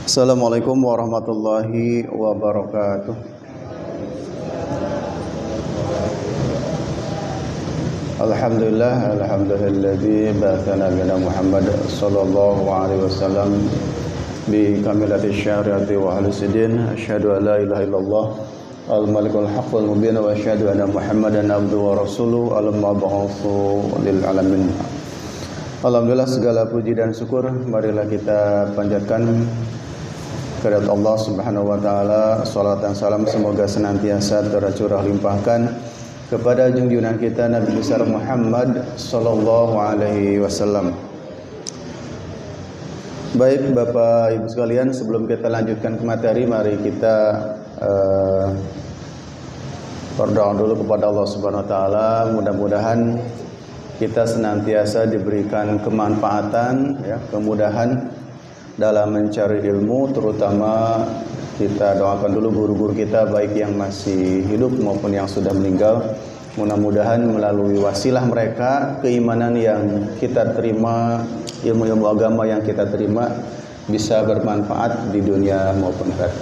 Assalamualaikum warahmatullahi wabarakatuh. Alhamdulilladzi ba'atsana bina Muhammad sallallahu alaihi wasallam bi kamilati syariati wa ahlisidin. Asyhadu an la ilaha illallah al-malikul haqqul mubin wa asyhadu anna Muhammadan abduhu wa rasuluhu al-mab'utsu lil alamin. Alhamdulillah, segala puji dan syukur marilah kita panjatkan kehadirat Allah Subhanahu wa taala. Salat dan salam semoga senantiasa tercurah limpahkan kepada junjungan kita Nabi besar Muhammad sallallahu alaihi wasallam. Baik Bapak Ibu sekalian, sebelum kita lanjutkan ke materi, mari kita berdoa dulu kepada Allah Subhanahu wa taala. Mudah-mudahan kita senantiasa diberikan kemanfaatan, kemudahan dalam mencari ilmu, terutama kita doakan dulu guru-guru kita baik yang masih hidup maupun yang sudah meninggal. Mudah-mudahan melalui wasilah mereka keimanan yang kita terima, ilmu-ilmu agama yang kita terima bisa bermanfaat di dunia maupun akhirat.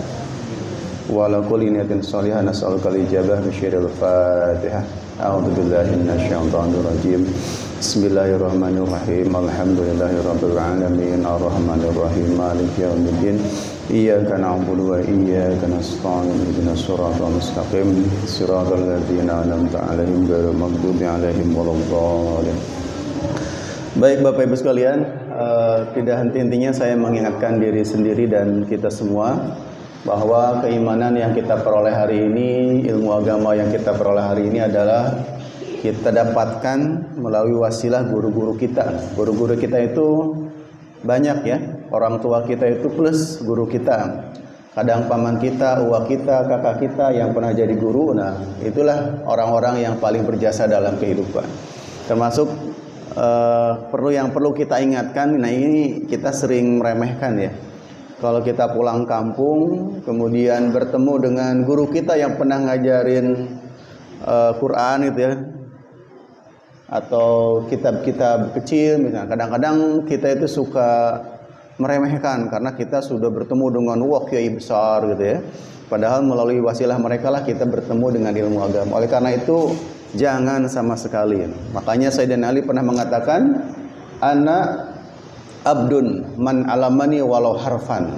Wa ala kulli niyatin shalihah nas'alukal ijabah bisyiril Fatihah. A'udzubillahi minasyaitonir rajim. Bismillahirrahmanirrahim. Alhamdulillahirabbil alamin arrahmanirrahim maliki yaumiddin. Iyyaka na'budu wa iyyaka nasta'in ihdinas siratal mustaqim siratal ladzina an'amta 'alaihim ghairil maghdubi 'alaihim waladdallin. Baik Bapak Ibu sekalian, tidak henti-hentinya saya mengingatkan diri sendiri dan kita semua bahwa keimanan yang kita peroleh hari ini, ilmu agama yang kita peroleh hari ini adalah kita dapatkan melalui wasilah guru-guru kita. Guru-guru kita itu banyak ya, orang tua kita itu plus guru kita. Kadang paman kita, uwa kita, kakak kita yang pernah jadi guru. Nah, itulah orang-orang yang paling berjasa dalam kehidupan. Termasuk perlu kita ingatkan. Nah, ini kita sering meremehkan ya. Kalau kita pulang kampung, kemudian bertemu dengan guru kita yang pernah ngajarin Quran gitu ya, atau kitab-kitab kecil misalnya, kadang-kadang kita itu suka meremehkan karena kita sudah bertemu dengan kiai besar gitu ya. Padahal melalui wasilah mereka lah kita bertemu dengan ilmu agama. Oleh karena itu jangan sama sekali. Makanya Sayyidina Ali pernah mengatakan, ana abdun man alamani walau harfan.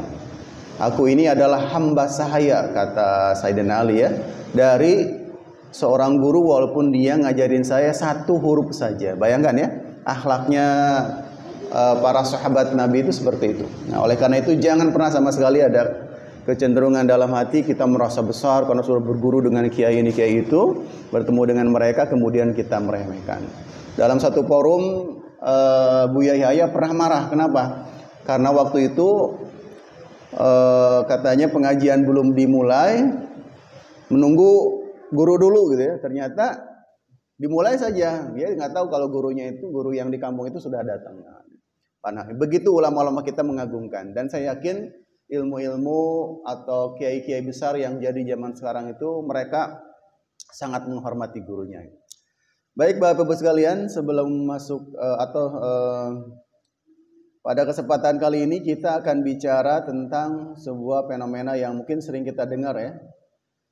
Aku ini adalah hamba sahaya, kata Sayyidina Ali ya, dari seorang guru walaupun dia ngajarin saya satu huruf saja. Bayangkan ya, akhlaknya para sahabat Nabi itu seperti itu. Nah, oleh karena itu jangan pernah sama sekali ada kecenderungan dalam hati kita merasa besar karena sudah berguru dengan kiai ini kiai itu, bertemu dengan mereka kemudian kita meremehkan. Dalam satu forum Buya Yahya pernah marah. Kenapa? Karena waktu itu katanya pengajian belum dimulai, menunggu guru dulu gitu ya. Ternyata dimulai saja. Dia nggak tahu kalau gurunya itu, guru yang di kampung itu sudah datang. Nah, begitu ulama-ulama kita mengagungkan. Dan saya yakin ilmu-ilmu atau kiai-kiai besar yang jadi zaman sekarang itu mereka sangat menghormati gurunya. Baik Bapak Ibu sekalian, sebelum masuk pada kesempatan kali ini kita akan bicara tentang sebuah fenomena yang mungkin sering kita dengar ya.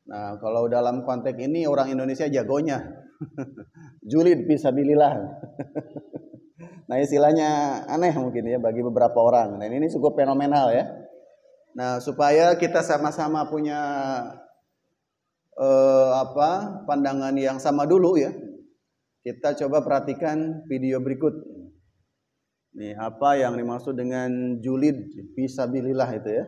Nah, kalau dalam konteks ini orang Indonesia jagonya julid fisabilillah. Nah, istilahnya aneh mungkin ya bagi beberapa orang. Nah, ini cukup fenomenal ya. Nah, supaya kita sama-sama punya pandangan yang sama dulu ya. Kita coba perhatikan video berikut. Nih, apa yang dimaksud dengan julid fisabilillah itu ya.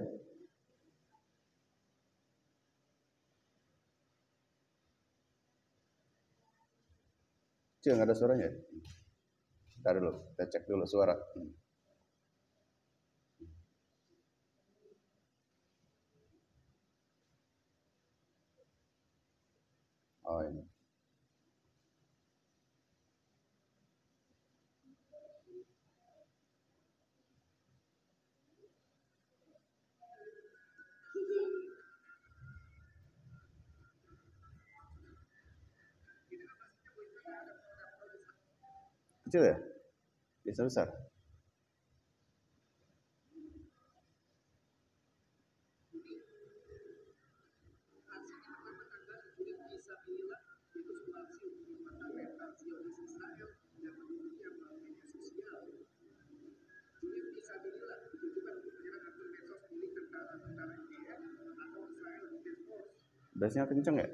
Cil, nggak ada suaranya? Bentar dulu, kita cek dulu suara. Oh ini. Kecil ya? Biasa besar. Bassnya kenceng ya?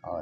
Oh.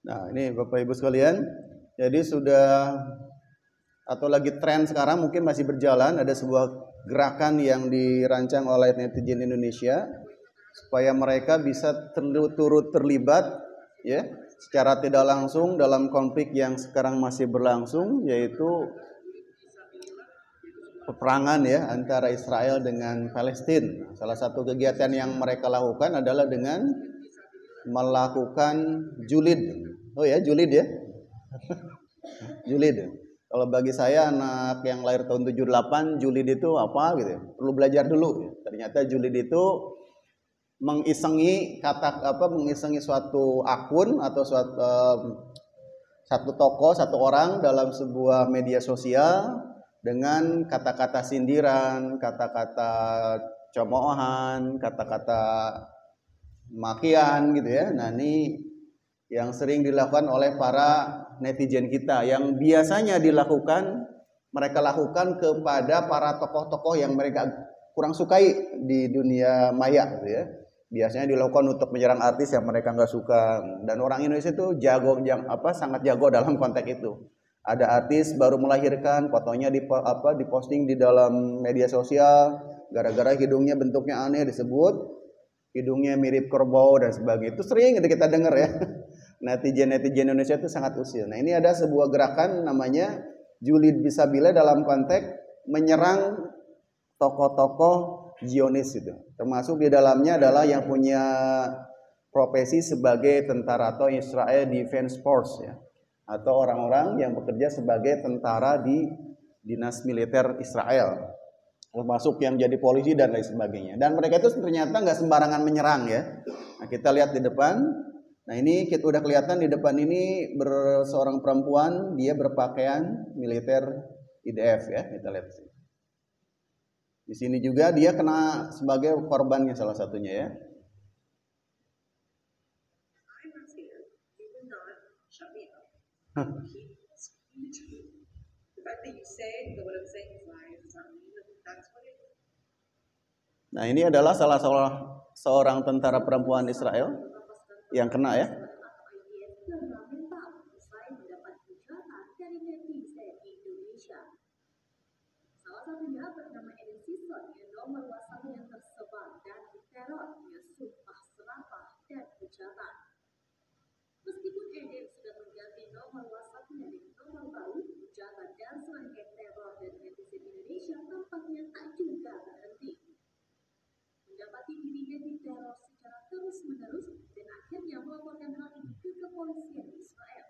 Nah, ini Bapak Ibu sekalian, jadi sudah atau lagi tren sekarang mungkin masih berjalan, ada sebuah gerakan yang dirancang oleh netizen Indonesia supaya mereka bisa turut terlibat ya secara tidak langsung dalam konflik yang sekarang masih berlangsung, yaitu peperangan ya antara Israel dengan Palestina. Salah satu kegiatan yang mereka lakukan adalah dengan melakukan julid. Oh ya, julid ya. Julid. Kalau bagi saya anak yang lahir tahun 78, julid itu apa gitu ya. Perlu belajar dulu. Ternyata julid itu mengisengi mengisengi suatu akun atau satu tokoh, satu orang dalam sebuah media sosial dengan kata-kata sindiran, kata-kata cemoohan, kata-kata makian gitu ya. Nah, ini yang sering dilakukan oleh para netizen kita, yang biasanya mereka lakukan kepada para tokoh-tokoh yang mereka kurang sukai di dunia maya gitu ya. Biasanya dilakukan untuk menyerang artis yang mereka nggak suka, dan orang Indonesia itu sangat jago dalam konteks itu. Ada artis baru melahirkan, fotonya diposting di dalam media sosial, gara-gara hidungnya bentuknya aneh disebut hidungnya mirip kerbau dan sebagainya. Itu sering kita dengar ya. Netizen Indonesia itu sangat usil. Nah, ini ada sebuah gerakan namanya julid fisabilillah dalam konteks menyerang tokoh-tokoh Zionis itu. Termasuk di dalamnya adalah yang punya profesi sebagai tentara atau Israel Defense Force ya. Atau orang-orang yang bekerja sebagai tentara di dinas militer Israel. Termasuk yang jadi polisi dan lain sebagainya. Dan mereka itu ternyata nggak sembarangan menyerang ya. Nah, kita lihat di depan. Nah, ini kita udah kelihatan di depan ini seorang perempuan, dia berpakaian militer IDF ya, kita lihat sini. Di sini juga dia kena sebagai korbannya salah satunya ya. Nah, ini adalah salah seorang tentara perempuan Israel yang kena ya. Salah satunya bernama Eden Sison yang nomor WhatsApp yang tersebar dan diteror dia sumpah serapah dan ucapan. Meskipun Eden sudah mengganti nomor WhatsAppnya dengan nomor baru, ucapan dan serangkaian teror dari netizen Indonesia tampaknya tak juga berhenti. Mendapati dirinya diteror secara terus-menerus dan akhirnya melaporkan hal ini ke kepolisian Israel.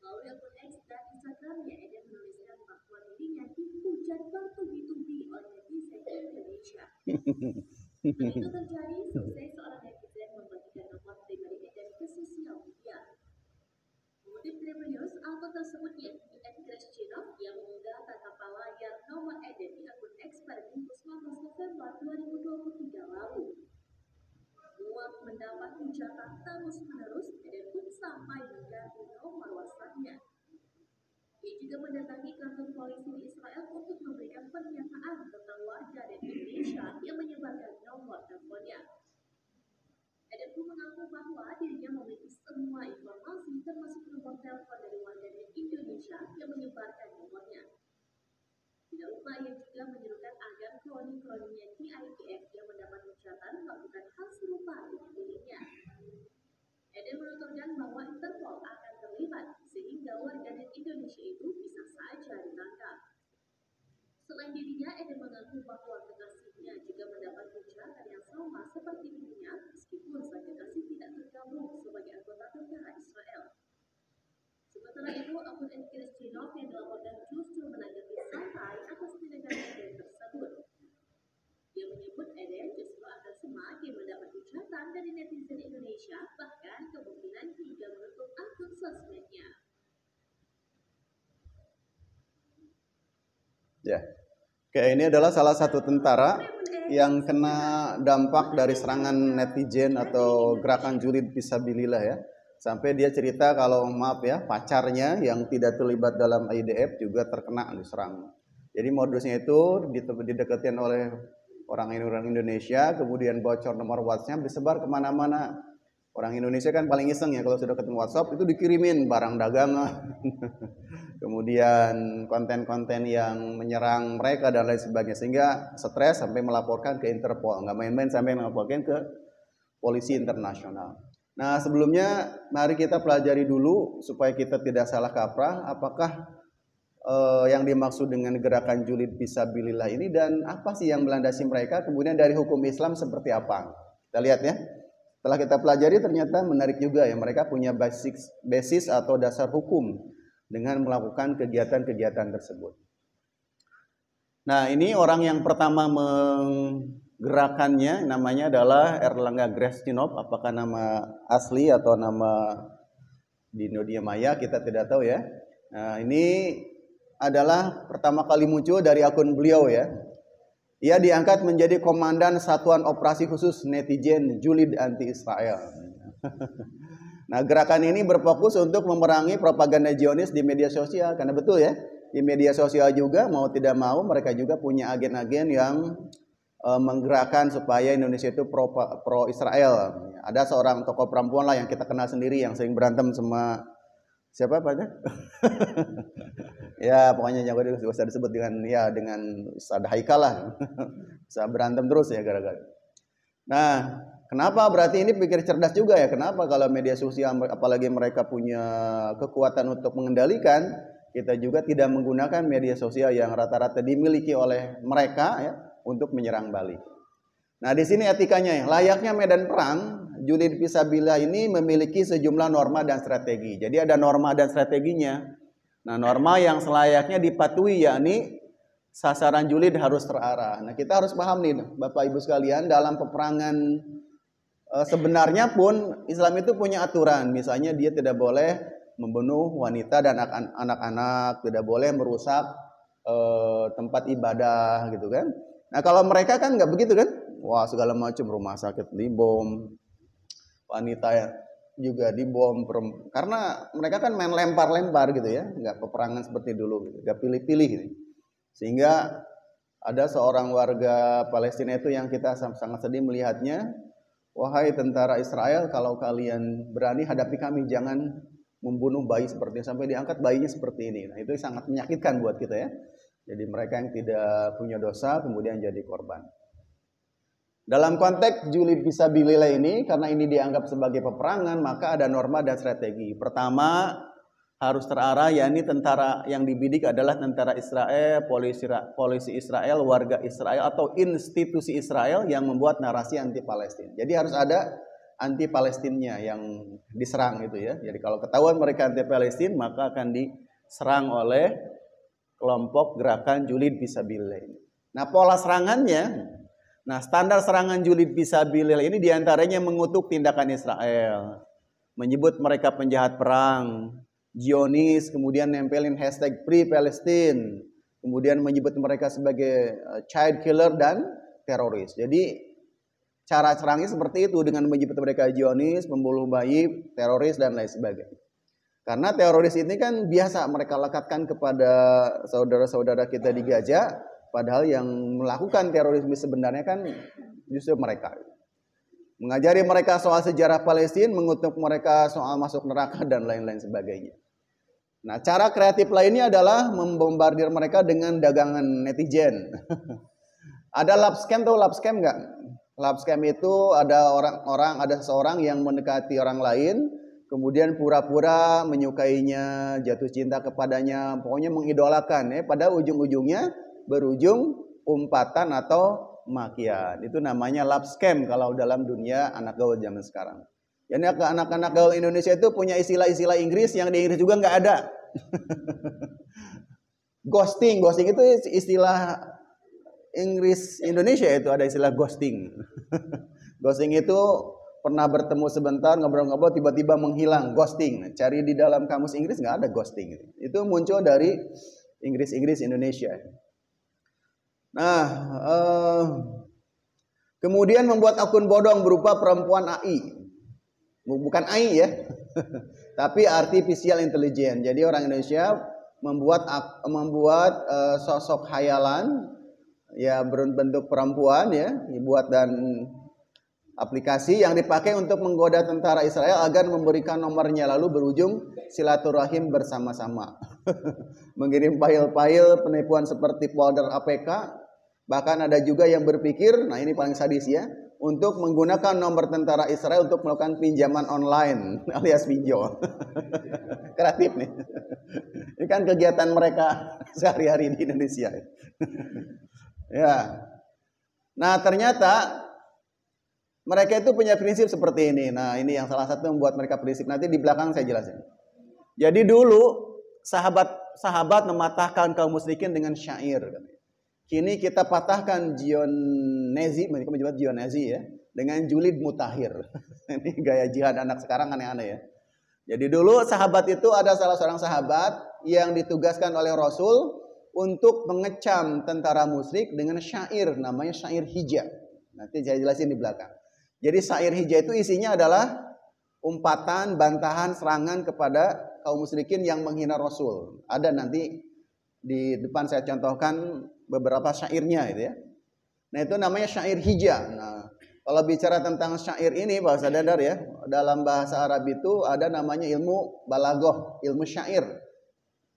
Melalui akun X dan Instagramnya, Eden menuliskan bahwa dirinya dihujat bertubi-tubi oleh netizen Indonesia. Hal itu terjadi selesai seorang netizen membagikan nomor pribadi Eden ke sosial media. Mengutip News, akun tersebut yakni @Greshchinov yang mengunggah tatapan layar nomor Eden di akun X pada Minggu 19 November 2023 lalu. Muak mendapat hujatan terus-menerus, Eden pun sampai mengganti nomor WhatsApp-nya. Ia juga mendatangi kantor polisi di Israel untuk memberikan membenarkan pernyataan tentang warga net Indonesia yang menyebarkan nomor teleponnya. Eden pun mengaku bahwa dirinya memiliki semua informasi termasuk nomor telepon dari warga net Indonesia yang menyebarkan nomornya. Tidak lupa ia juga menyerukan agar kroni-kroninya TIGF yang mendapat ucapan melakukan hal serupa dengan dirinya. Eden menuturkan bahwa Interpol akan terlibat sehingga warga net Indonesia itu bisa saja ditangkap. Selain dirinya, Eden mengaku bahwa kekasihnya juga mendapat ucapan yang sama seperti dirinya meskipun sang kekasih tidak tergabung sebagai anggota tentara Israel. Sementara itu, akun Kristinov yang dilaporkan justru menanggapi santai atas tindakan Eden tersebut. Dia menyebut Eden justru akan semakin mendapat ucapan dari netizen Indonesia, bahkan kemungkinan hingga menutup akun sosmednya. Ya, oke, ini adalah salah satu tentara yang kena dampak dari serangan netizen atau gerakan julid fisabilillah ya. Sampai dia cerita kalau maaf ya, pacarnya yang tidak terlibat dalam IDF juga terkena diserang. Jadi modusnya itu dideketin oleh orang Indonesia, kemudian bocor nomor WhatsApp disebar kemana-mana. Orang Indonesia kan paling iseng ya, kalau sudah ketemu WhatsApp itu dikirimin barang dagangan. Kemudian konten-konten yang menyerang mereka dan lain sebagainya, sehingga stres sampai melaporkan ke Interpol. Nggak main-main sampai melaporkan ke polisi internasional. Nah, sebelumnya mari kita pelajari dulu supaya kita tidak salah kaprah apakah yang dimaksud dengan gerakan julid fisabilillah ini dan apa sih yang melandasi mereka, kemudian dari hukum Islam seperti apa. Kita lihat ya. Setelah kita pelajari ternyata menarik juga ya, mereka punya basis atau dasar hukum dengan melakukan kegiatan-kegiatan tersebut. Nah, ini orang yang pertama gerakannya namanya adalah Erlangga Kristinov. Apakah nama asli atau nama di dunia maya kita tidak tahu ya. Nah, ini adalah pertama kali muncul dari akun beliau ya. Ia diangkat menjadi komandan Satuan Operasi Khusus Netizen Julid Anti Israel. Nah, gerakan ini berfokus untuk memerangi propaganda Zionis di media sosial, karena betul ya, di media sosial juga mau tidak mau mereka juga punya agen-agen yang menggerakkan supaya Indonesia itu pro Israel. Ada seorang tokoh perempuan lah yang kita kenal sendiri yang sering berantem sama siapa Pak? Ya pokoknya yang bisa disebut dengan Ustaz Haikal lah. Bisa berantem terus ya gara-gara. Nah, kenapa berarti ini pikir cerdas juga ya? Kenapa kalau media sosial apalagi mereka punya kekuatan untuk mengendalikan, kita juga tidak menggunakan media sosial yang rata-rata dimiliki oleh mereka ya untuk menyerang balik. Nah, di sini etikanya ya, layaknya medan perang, julid fisabilillah ini memiliki sejumlah norma dan strategi. Jadi ada norma dan strateginya. Nah, norma yang selayaknya dipatuhi yakni sasaran julid harus terarah. Nah, kita harus paham nih Bapak Ibu sekalian, dalam peperangan sebenarnya pun Islam itu punya aturan. Misalnya dia tidak boleh membunuh wanita dan anak-anak, tidak boleh merusak tempat ibadah gitu kan. Nah, kalau mereka kan nggak begitu kan? Wah, segala macam rumah sakit dibom, wanita juga dibom, karena mereka kan main lempar-lempar gitu ya, nggak peperangan seperti dulu, nggak pilih-pilih gitu. Sehingga ada seorang warga Palestina itu yang kita sangat sedih melihatnya, wahai tentara Israel, kalau kalian berani hadapi kami, jangan membunuh bayi seperti ini, sampai diangkat bayinya seperti ini. Nah, itu sangat menyakitkan buat kita ya. Jadi mereka yang tidak punya dosa kemudian jadi korban. Dalam konteks julid fisabilillah ini, karena ini dianggap sebagai peperangan, maka ada norma dan strategi. Pertama, harus terarah, yakni tentara yang dibidik adalah tentara Israel, polisi Israel, warga Israel, atau institusi Israel yang membuat narasi anti Palestina. Jadi harus ada anti Palestinnya yang diserang itu ya. Jadi kalau ketahuan mereka anti Palestina, maka akan diserang oleh kelompok gerakan julid fisabilillah ini. Nah, pola serangannya, nah, standar serangan julid fisabilillah ini diantaranya mengutuk tindakan Israel, menyebut mereka penjahat perang, Zionis, kemudian nempelin hashtag Free Palestine, kemudian menyebut mereka sebagai child killer dan teroris. Jadi cara serangnya seperti itu, dengan menyebut mereka Zionis, pembunuh bayi, teroris dan lain sebagainya. Karena teroris ini kan biasa mereka lekatkan kepada saudara-saudara kita di Gaza, Padahal yang melakukan terorisme sebenarnya kan justru mereka. Mengajari mereka soal sejarah Palestina, mengutuk mereka soal masuk neraka dan lain-lain sebagainya. Nah, cara kreatif lainnya adalah membombardir mereka dengan dagangan netizen. Ada love scam, tahu love scam nggak? Love scam itu ada ada seseorang yang mendekati orang lain, kemudian pura-pura menyukainya, jatuh cinta kepadanya, pokoknya mengidolakan ya. Pada ujung-ujungnya berujung umpatan atau makian. Itu namanya love scam kalau dalam dunia anak gaul zaman sekarang. Jadi anak-anak gaul Indonesia itu punya istilah-istilah Inggris yang di Inggris juga nggak ada. Ghosting itu istilah Inggris Indonesia, itu ada istilah ghosting. Ghosting itu pernah bertemu sebentar, ngobrol-ngobrol, tiba-tiba menghilang, ghosting. Cari di dalam kamus Inggris nggak ada ghosting. Itu muncul dari Inggris Indonesia. Nah, kemudian membuat akun bodong berupa perempuan AI. Bukan AI ya, tapi artificial intelligence. Jadi orang Indonesia membuat sosok khayalan ya berbentuk perempuan ya, dibuat dan aplikasi yang dipakai untuk menggoda tentara Israel agar memberikan nomornya, lalu berujung silaturahim bersama-sama. Mengirim file-file penipuan seperti folder APK. Bahkan ada juga yang berpikir, nah ini paling sadis ya, untuk menggunakan nomor tentara Israel untuk melakukan pinjaman online alias pinjol. Kreatif nih. Ini kan kegiatan mereka sehari-hari di Indonesia. Ya. Nah, ternyata mereka itu punya prinsip seperti ini. Nah, ini yang salah satu membuat mereka prinsip. Nanti di belakang saya jelasin. Jadi dulu sahabat mematahkan kaum musyrikin dengan syair. Kini kita patahkan Zionezi, mereka menyebut Zionezi ya, dengan julid mutahhir. Ini gaya jihad anak sekarang aneh-aneh ya. Jadi dulu sahabat itu ada salah seorang sahabat yang ditugaskan oleh Rasul untuk mengecam tentara musyrik dengan syair, namanya syair hijah. Nanti saya jelasin di belakang. Jadi syair hijah itu isinya adalah umpatan, bantahan, serangan kepada kaum musyrikin yang menghina Rasul. Ada nanti di depan saya contohkan beberapa syairnya itu ya. Nah, itu namanya syair hijah. Nah, kalau bicara tentang syair ini bahasa dadar ya, dalam bahasa Arab itu ada namanya ilmu balaghah, ilmu syair.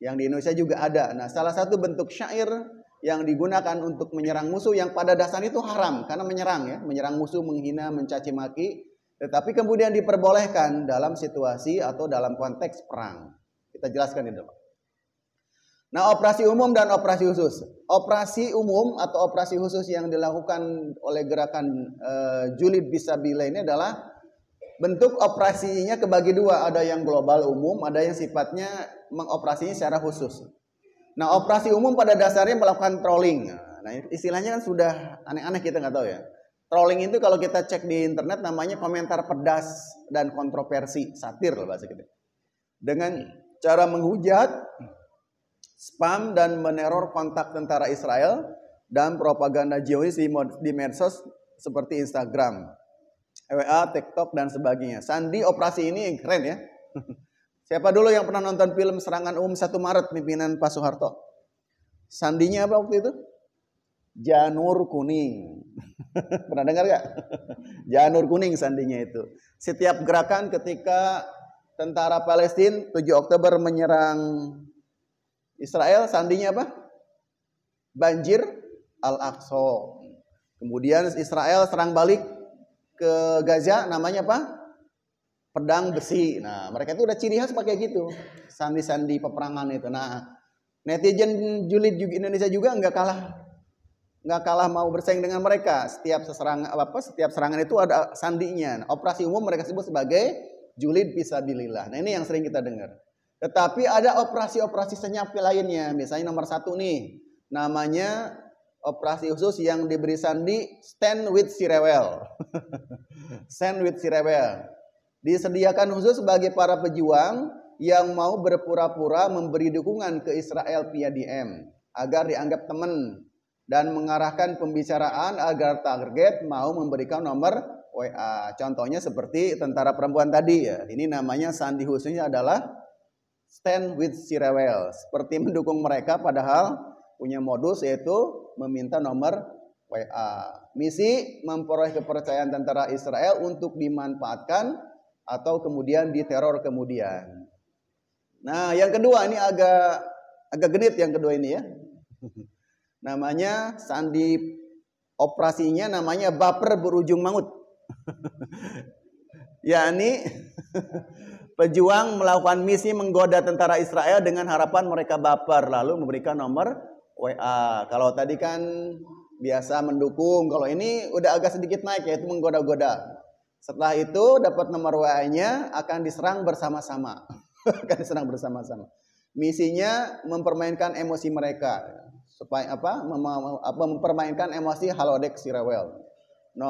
Yang di Indonesia juga ada. Nah, salah satu bentuk syair yang digunakan untuk menyerang musuh yang pada dasarnya itu haram karena menyerang ya, menyerang musuh, menghina, mencaci maki, tetapi kemudian diperbolehkan dalam situasi atau dalam konteks perang. Kita jelaskan itu. Nah, operasi umum dan operasi khusus. Operasi umum atau operasi khusus yang dilakukan oleh gerakan julid fisabilillah ini adalah bentuk operasinya kebagi dua. Ada yang global umum, ada yang sifatnya mengoperasinya secara khusus. Nah, operasi umum pada dasarnya melakukan trolling. Nah, istilahnya kan sudah aneh-aneh, kita nggak tahu ya. Trolling itu kalau kita cek di internet namanya komentar pedas dan kontroversi, satir lah bahasa kita. Dengan cara menghujat, spam dan meneror kontak tentara Israel dan propaganda Zionis di medsos seperti Instagram, WA, TikTok dan sebagainya. Sandi operasi ini keren ya. Siapa dulu yang pernah nonton film Serangan Umum 1 Maret pimpinan Pak Soeharto? Sandinya apa waktu itu? Janur kuning. Pernah dengar gak? Janur kuning sandinya itu. Setiap gerakan ketika tentara Palestina 7 Oktober menyerang Israel, sandinya apa? Banjir Al-Aqsa. Kemudian Israel serang balik ke Gaza, namanya apa? Pedang besi. Nah, mereka itu udah ciri khas pakai gitu. Sandi-sandi peperangan itu. Nah, netizen julid juga Indonesia juga nggak kalah mau bersaing dengan mereka. Setiap serangan itu ada sandinya. Nah, operasi umum mereka sebut sebagai julid fisabilillah. Nah, ini yang sering kita dengar. Tetapi ada operasi-operasi senyap lainnya. Misalnya nomor 1 nih, namanya operasi khusus yang diberi sandi Stand with Sirewel. Stand with Sirewel. Disediakan khusus bagi para pejuang yang mau berpura-pura memberi dukungan ke Israel via DM agar dianggap teman dan mengarahkan pembicaraan agar target mau memberikan nomor WA. Contohnya seperti tentara perempuan tadi ya. Ini namanya sandi khususnya adalah Stand with Sirewel. Seperti mendukung mereka padahal punya modus yaitu meminta nomor WA. Misi memperoleh kepercayaan tentara Israel untuk dimanfaatkan atau kemudian diteror kemudian. Nah, yang kedua ini agak genit yang kedua ini ya. Namanya sandi operasinya namanya baper berujung maut. Yakni pejuang melakukan misi menggoda tentara Israel dengan harapan mereka baper lalu memberikan nomor WA. Kalau tadi kan biasa mendukung, kalau ini udah agak sedikit naik yaitu menggoda-goda. Setelah itu dapat nomor WA-nya akan diserang bersama-sama. Akan diserang bersama-sama. Misinya mempermainkan emosi mereka supaya mempermainkan emosi halodeck si rewel. No,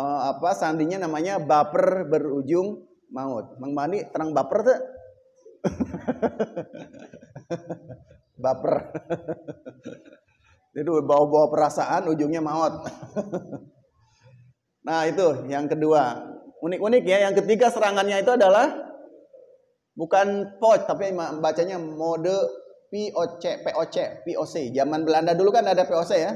sandinya namanya baper berujung maut. Mang Mani terang baper tuh. Baper. Itu bawa-bawa perasaan ujungnya maut. Nah, itu yang kedua. Unik-unik ya. Yang ketiga serangannya itu adalah bukan POC tapi bacanya mode POC. Zaman Belanda dulu kan ada POC ya.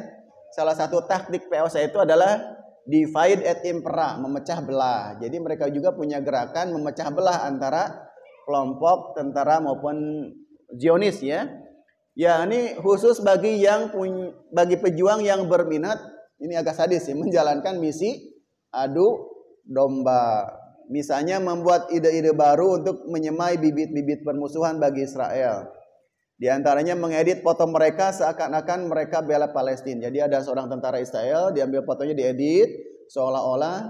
Salah satu taktik POC itu adalah divide et impera, memecah belah. Jadi mereka juga punya gerakan memecah belah antara kelompok tentara maupun Zionis ya. Ya, ini khusus bagi pejuang yang berminat, ini agak sadis ya, menjalankan misi adu domba. Misalnya membuat ide-ide baru untuk menyemai bibit-bibit permusuhan bagi Israel. Di antaranya mengedit foto mereka seakan-akan mereka bela Palestina. Jadi ada seorang tentara Israel, diambil fotonya diedit seolah-olah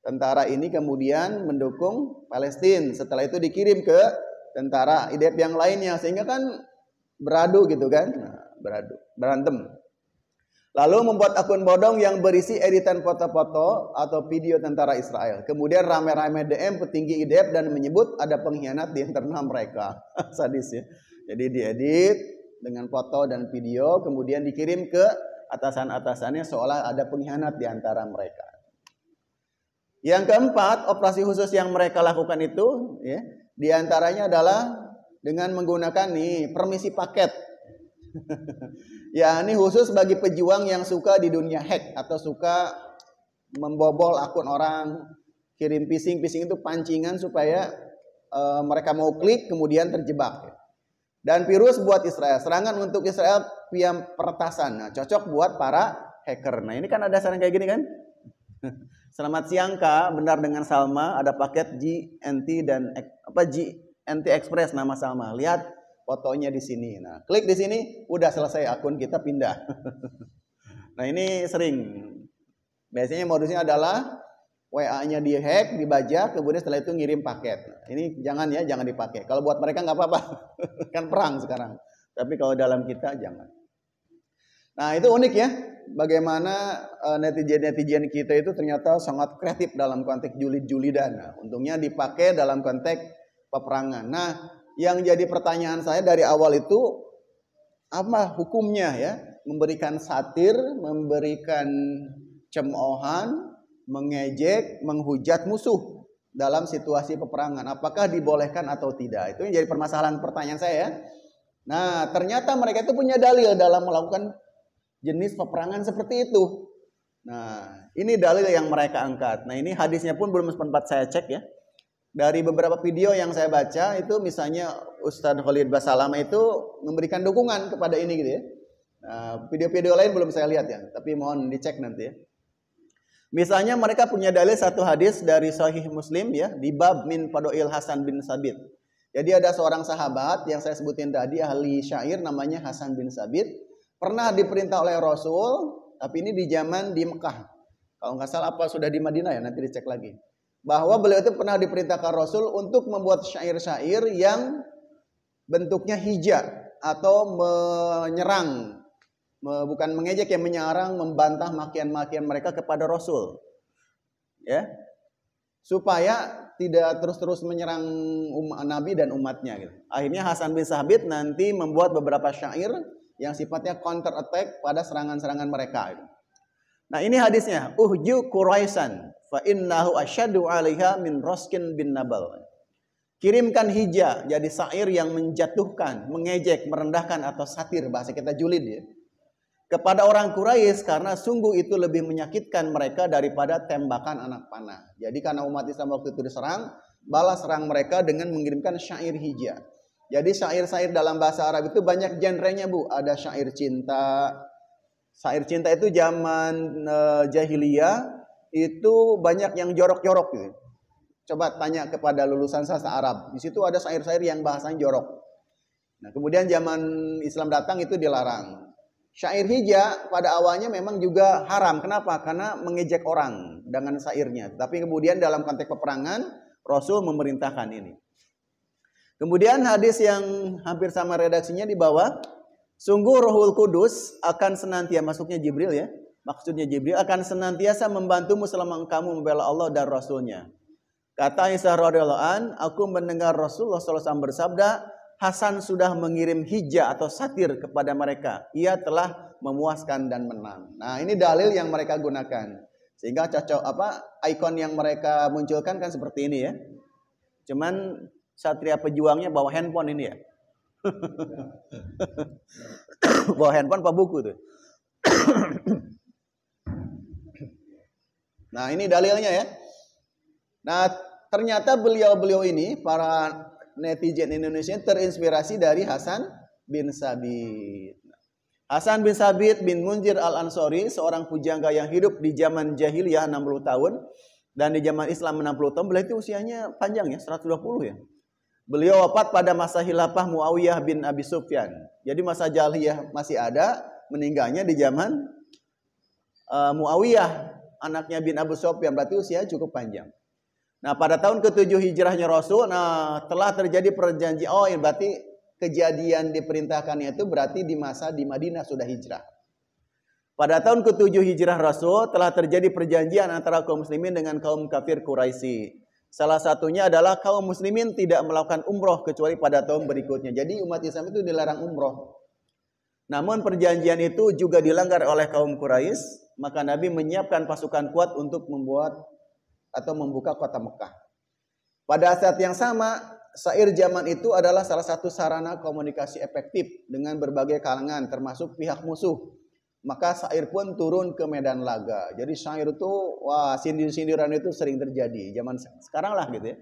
tentara ini kemudian mendukung Palestina. Setelah itu dikirim ke tentara IDF yang lainnya sehingga kan beradu gitu kan. Nah, berantem. Lalu membuat akun bodong yang berisi editan foto-foto atau video tentara Israel. Kemudian rame-rame DM petinggi IDF dan menyebut ada pengkhianat di internal mereka. Sadis ya. Jadi diedit dengan foto dan video, kemudian dikirim ke atasan-atasannya seolah ada pengkhianat di antara mereka. Yang keempat, operasi khusus yang mereka lakukan itu, ya, di antaranya adalah dengan menggunakan permisi paket. Ya, ini khusus bagi pejuang yang suka di dunia hack atau suka membobol akun orang, kirim phishing itu pancingan supaya mereka mau klik kemudian terjebak. Dan virus buat Israel, serangan untuk Israel via peretasan. Nah, cocok buat para hacker. Nah, ini kan ada saran kayak gini kan? Selamat siang Kak, benar dengan Salma, ada paket GNT dan GNT Express nama Salma. Lihat fotonya di sini. Nah, klik di sini, udah selesai akun kita pindah. Nah, ini sering. Biasanya modusnya adalah WA-nya dihack, dibajak, kemudian setelah itu ngirim paket. Ini jangan dipakai. Kalau buat mereka nggak apa-apa, kan perang sekarang. Tapi kalau dalam kita jangan. Nah, itu unik ya, bagaimana netizen kita itu ternyata sangat kreatif dalam konteks julid-julidan. Nah, untungnya dipakai dalam konteks peperangan. Nah, yang jadi pertanyaan saya dari awal itu apa hukumnya ya? Memberikan satir, memberikan cemoohan, mengejek, menghujat musuh dalam situasi peperangan. Apakah dibolehkan atau tidak? Itu yang jadi permasalahan pertanyaan saya ya. Nah, ternyata mereka itu punya dalil dalam melakukan jenis peperangan seperti itu. Nah, ini dalil yang mereka angkat. Nah, ini hadisnya pun belum sempat saya cek ya. Dari beberapa video yang saya baca itu misalnya Ustadz Khalid Basalamah itu memberikan dukungan kepada ini gitu ya. Nah, video-video lain belum saya lihat ya, tapi mohon dicek nanti ya. Misalnya mereka punya dalil satu hadis dari Sahih Muslim ya, di bab min Fadoil Hasan bin Sabit. Jadi ada seorang sahabat yang saya sebutin tadi ahli syair namanya Hasan bin Sabit, pernah diperintah oleh Rasul, tapi ini di zaman di Mekah. Kalau nggak salah apa sudah di Madinah ya, nanti dicek lagi. Bahwa beliau itu pernah diperintahkan Rasul untuk membuat syair-syair yang bentuknya hija atau menyerang, bukan mengejek ya, menyerang, membantah makian-makian mereka kepada Rasul. Ya. Supaya tidak terus-terus menyerang Nabi dan umatnya gitu. Akhirnya Hasan bin Sabit nanti membuat beberapa syair yang sifatnya counter attack pada serangan-serangan mereka gitu. Nah, ini hadisnya, uhju Quraisan fa innahu asyadu 'alaiha min Raskin bin Nabal. Kirimkan hija, jadi syair yang menjatuhkan, mengejek, merendahkan atau satir bahasa kita julid ya. kepada orang Quraisy karena sungguh itu lebih menyakitkan mereka daripada tembakan anak panah. Jadi karena umat Islam waktu itu diserang, balas serang mereka dengan mengirimkan syair hija. Jadi syair-syair dalam bahasa Arab itu banyak genrenya, Bu. Ada syair cinta. Syair cinta itu zaman jahiliyah itu banyak yang jorok-jorok gitu. Coba tanya kepada lulusan sastra Arab. Di situ ada syair-syair yang bahasanya jorok. Nah, kemudian zaman Islam datang itu dilarang. Syair hija pada awalnya memang juga haram. Kenapa? Karena mengejek orang dengan syairnya. Tapi kemudian dalam konteks peperangan, Rasul memerintahkan ini. Kemudian hadis yang hampir sama redaksinya di bawah. Sungguh Rohul Kudus akan senantiasa, masuknya Jibril ya. Maksudnya Jibril akan senantiasa membantumu selama kamu membela Allah dan Rasulnya. Kata Aisyah radhiyallahu an, aku mendengar Rasulullah SAW bersabda, Hasan sudah mengirim hija atau satir kepada mereka. Ia telah memuaskan dan menang. Nah, ini dalil yang mereka gunakan. Sehingga cocok ikon yang mereka munculkan kan seperti ini ya. Cuman satria pejuangnya bawa handphone ini ya. Bawa handphone apa buku tuh. Nah, ini dalilnya ya. Nah, ternyata beliau-beliau ini para netizen Indonesia terinspirasi dari Hasan bin Sabit. Hasan bin Sabit bin Munzir al-Ansori, seorang pujangga yang hidup di zaman jahiliyah 60 tahun dan di zaman Islam 60 tahun. Beliau itu usianya panjang ya, 120 ya. Beliau wafat pada masa khilafah Muawiyah bin Abi Sufyan. Jadi masa jahiliyah masih ada, meninggalnya di zaman Muawiyah, anaknya bin Abu Sufyan, berarti usia cukup panjang. Nah, pada tahun ke-7 hijrahnya Rasul, telah terjadi perjanjian. Berarti kejadian diperintahkannya itu berarti di masa di Madinah sudah hijrah. Pada tahun ke-7 hijrah Rasul, telah terjadi perjanjian antara kaum muslimin dengan kaum kafir Quraisy. Salah satunya adalah kaum muslimin tidak melakukan umroh kecuali pada tahun berikutnya. Jadi umat Islam itu dilarang umroh. Namun perjanjian itu juga dilanggar oleh kaum Quraisy. Maka Nabi menyiapkan pasukan kuat untuk membuat atau membuka kota Mekah. Pada saat yang sama, syair zaman itu adalah salah satu sarana komunikasi efektif dengan berbagai kalangan, termasuk pihak musuh. Maka syair pun turun ke medan laga. Jadi syair itu, sindir-sindiran itu sering terjadi. Zaman sekarang lah gitu ya.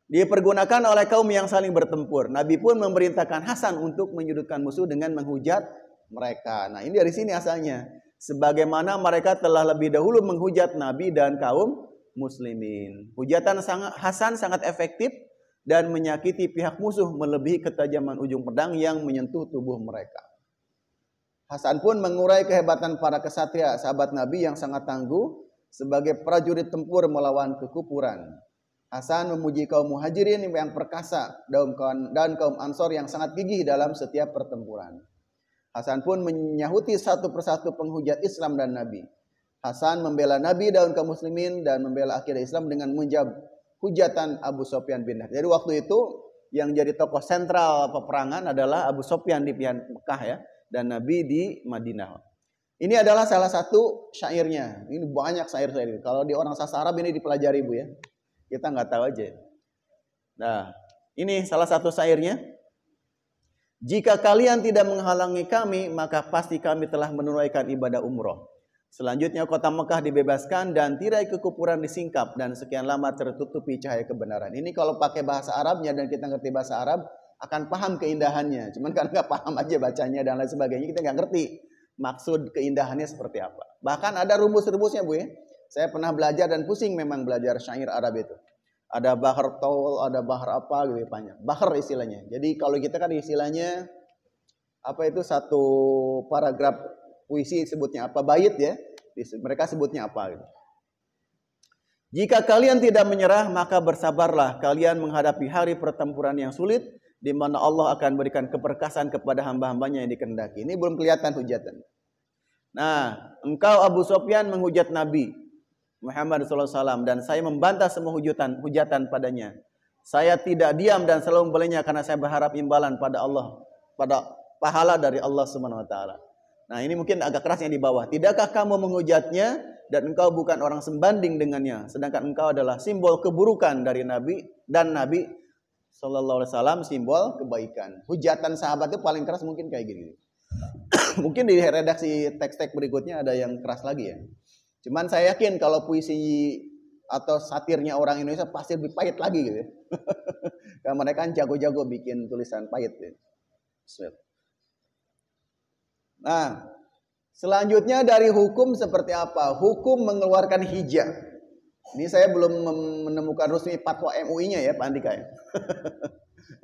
Dipergunakan oleh kaum yang saling bertempur. Nabi pun memerintahkan Hasan untuk menyudutkan musuh dengan menghujat mereka. Nah, ini dari sini asalnya. Sebagaimana mereka telah lebih dahulu menghujat Nabi dan kaum muslimin. Hujatan Hasan sangat efektif dan menyakiti pihak musuh melebihi ketajaman ujung pedang yang menyentuh tubuh mereka. Hasan pun mengurai kehebatan para kesatria sahabat Nabi yang sangat tangguh sebagai prajurit tempur melawan kekufuran. Hasan memuji kaum muhajirin yang perkasa dan kaum ansor yang sangat gigih dalam setiap pertempuran. Hasan pun menyahuti satu persatu penghujat Islam dan Nabi. Hasan membela Nabi dan kaum muslimin dan membela akidah Islam dengan menjawab hujatan Abu Sufyan bin Harb. Jadi waktu itu yang jadi tokoh sentral peperangan adalah Abu Sufyan di pihak Mekah ya, dan Nabi di Madinah. Ini adalah salah satu syairnya. Ini banyak syair-syair. Kalau di orang sastra Arab ini dipelajari Bu ya. Kita nggak tahu aja. Nah, ini salah satu syairnya. Jika kalian tidak menghalangi kami, maka pasti kami telah menunaikan ibadah umroh. Selanjutnya kota Mekah dibebaskan dan tirai kekufuran disingkap dan sekian lama tertutupi cahaya kebenaran. Ini kalau pakai bahasa Arabnya dan kita ngerti bahasa Arab, akan paham keindahannya. Cuman kan nggak paham aja bacanya dan lain sebagainya, kita nggak ngerti maksud keindahannya seperti apa. Bahkan ada rumus-rumusnya Bu ya. Saya pernah belajar dan pusing memang belajar syair Arab itu. Ada bahar taul, ada bahar apa gitu banyak. Bahar istilahnya. Jadi kalau kita kan istilahnya apa itu satu paragraf puisi sebutnya apa, bait ya. Mereka sebutnya apa gitu. Jika kalian tidak menyerah, maka bersabarlah. Kalian menghadapi hari pertempuran yang sulit di mana Allah akan berikan keperkasan kepada hamba-hambanya yang dikehendaki. Ini belum kelihatan hujatan. Nah, engkau Abu Sufyan menghujat Nabi Muhammad SAW dan saya membantah semua hujatan padanya. Saya tidak diam dan selalu membelanya karena saya berharap imbalan pada Allah, pada pahala dari Allah Subhanahu wa taala. Nah, ini mungkin agak kerasnya di bawah. Tidakkah kamu menghujatnya dan engkau bukan orang sembanding dengannya, sedangkan engkau adalah simbol keburukan dari Nabi dan Nabi sallallahu alaihi wasallam simbol kebaikan. Hujatan sahabat itu paling keras mungkin kayak gini. Mungkin di redaksi teks-teks berikutnya ada yang keras lagi ya. Cuman saya yakin kalau puisi atau satirnya orang Indonesia pasti lebih pahit lagi gitu ya. Karena mereka kan jago-jago bikin tulisan pahit ya. Nah, selanjutnya dari hukum seperti apa? Hukum mengeluarkan hijab. Ini saya belum menemukan resmi fatwa MUI-nya ya Pak Andika ya.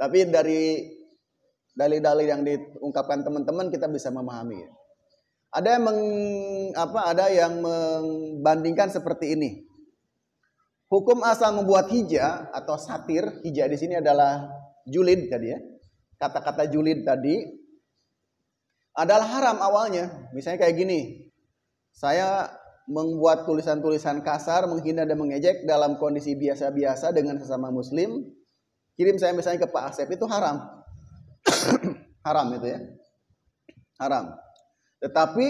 Tapi dari dalil-dalil yang diungkapkan teman-teman kita bisa memahami. Ada yang membandingkan seperti ini. Hukum asal membuat hija atau satir, hija di sini adalah julid tadi ya. Kata-kata julid tadi adalah haram awalnya. Misalnya kayak gini. Saya membuat tulisan-tulisan kasar, menghina dan mengejek dalam kondisi biasa-biasa dengan sesama muslim. Kirim saya misalnya ke Pak Asep, itu haram. Haram itu ya. Haram. Tetapi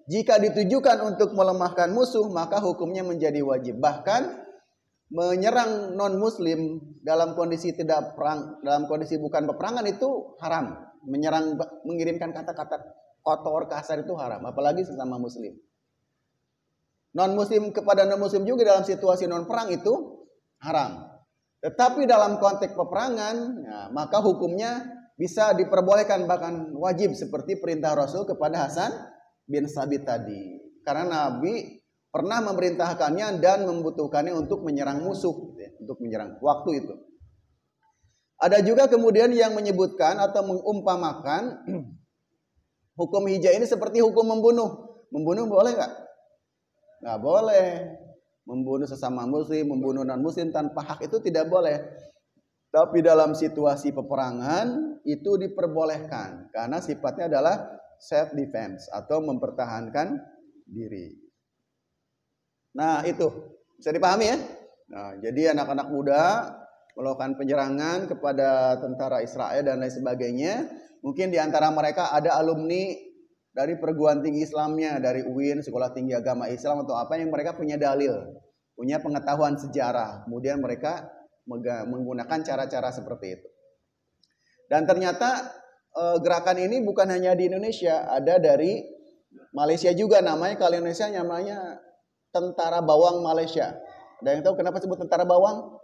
jika ditujukan untuk melemahkan musuh, maka hukumnya menjadi wajib. Bahkan menyerang non-muslim dalam kondisi tidak perang, dalam kondisi bukan peperangan itu haram. Menyerang, mengirimkan kata-kata kotor, kasar itu haram. Apalagi sesama muslim. Non-muslim kepada non-muslim juga dalam situasi non-perang itu haram. Tetapi dalam konteks peperangan, ya, maka hukumnya bisa diperbolehkan bahkan wajib seperti perintah Rasul kepada Hasan bin Sabit tadi. Karena Nabi pernah memerintahkannya dan membutuhkannya untuk menyerang musuh, ya, untuk menyerang waktu itu. Ada juga kemudian yang menyebutkan atau mengumpamakan hukum hija ini seperti hukum membunuh. Membunuh boleh nggak? Nggak boleh. Membunuh sesama muslim, membunuh non-muslim tanpa hak itu tidak boleh. Tapi dalam situasi peperangan itu diperbolehkan karena sifatnya adalah self defense atau mempertahankan diri. Nah, itu bisa dipahami ya. Nah, jadi anak-anak muda melakukan penyerangan kepada tentara Israel dan lain sebagainya. Mungkin di antara mereka ada alumni dari perguruan tinggi Islamnya, dari UIN, Sekolah Tinggi Agama Islam atau apa yang mereka punya dalil, punya pengetahuan sejarah. Kemudian mereka menggunakan cara-cara seperti itu. Dan ternyata gerakan ini bukan hanya di Indonesia, ada dari Malaysia juga namanya, kalau Indonesia namanya Tentara Bawang Malaysia. Ada yang tahu kenapa sebut Tentara Bawang?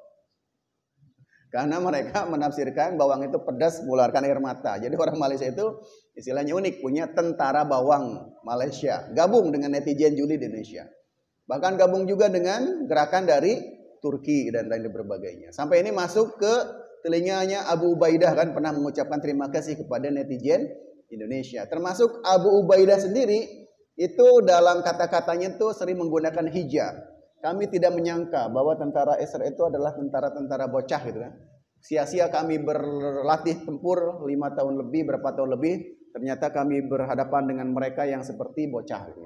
Karena mereka menafsirkan bawang itu pedas mengeluarkan air mata. Jadi orang Malaysia itu istilahnya unik, punya Tentara Bawang Malaysia. Gabung dengan netizen Juli di Indonesia. Bahkan gabung juga dengan gerakan dari Turki dan lain berbagainya. Sampai ini masuk ke telinganya Abu Ubaidah, kan pernah mengucapkan terima kasih kepada netizen Indonesia. Termasuk Abu Ubaidah sendiri itu dalam kata-katanya itu sering menggunakan hijab. Kami tidak menyangka bahwa tentara Israel itu adalah tentara-tentara bocah gitu kan. Sia-sia kami berlatih tempur 5 tahun lebih, berapa tahun lebih, ternyata kami berhadapan dengan mereka yang seperti bocah gitu.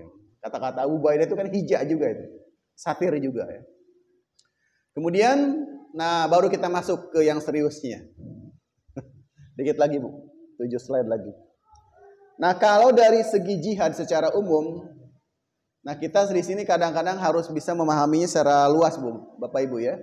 Kata-kata Abu Ubaidah itu kan hijab juga itu. Satir juga ya. Kemudian, nah baru kita masuk ke yang seriusnya. Dikit lagi Bu, 7 slide lagi. Nah kalau dari segi jihad secara umum, nah kita di sini kadang-kadang harus bisa memahaminya secara luas Bu, Bapak Ibu ya.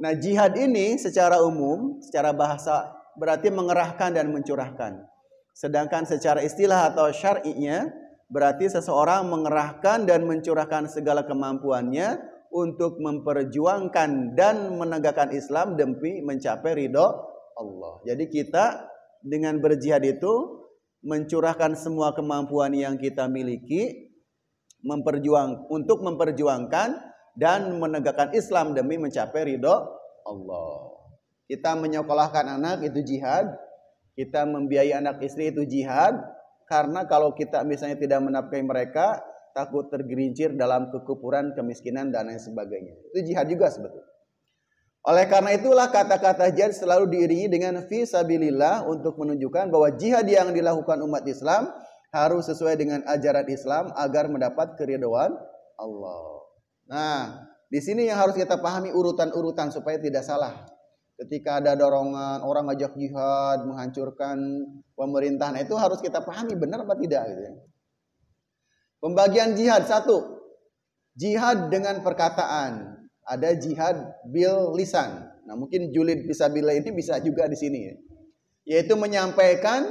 Nah jihad ini secara umum, secara bahasa berarti mengerahkan dan mencurahkan. Sedangkan secara istilah atau syar'inya berarti seseorang mengerahkan dan mencurahkan segala kemampuannya untuk memperjuangkan dan menegakkan Islam demi mencapai ridho Allah. Jadi kita dengan berjihad itu mencurahkan semua kemampuan yang kita miliki untuk memperjuangkan dan menegakkan Islam demi mencapai ridho Allah. Kita menyekolahkan anak itu jihad, kita membiayai anak istri itu jihad, karena kalau kita misalnya tidak menafkahi mereka, takut tergelincir dalam kekufuran, kemiskinan dan lain sebagainya. Itu jihad juga sebetulnya. Oleh karena itulah kata-kata jihad selalu diiringi dengan fi sabilillah untuk menunjukkan bahwa jihad yang dilakukan umat Islam harus sesuai dengan ajaran Islam agar mendapat keridhaan Allah. Nah, di sini yang harus kita pahami urutan-urutan supaya tidak salah. Ketika ada dorongan orang ngajak jihad, menghancurkan pemerintahan, itu harus kita pahami benar apa tidak gitu ya. Pembagian jihad, 1. Jihad dengan perkataan. Ada jihad bil lisan. Nah, mungkin julid fisabilillah ini bisa juga di sini ya. Yaitu menyampaikan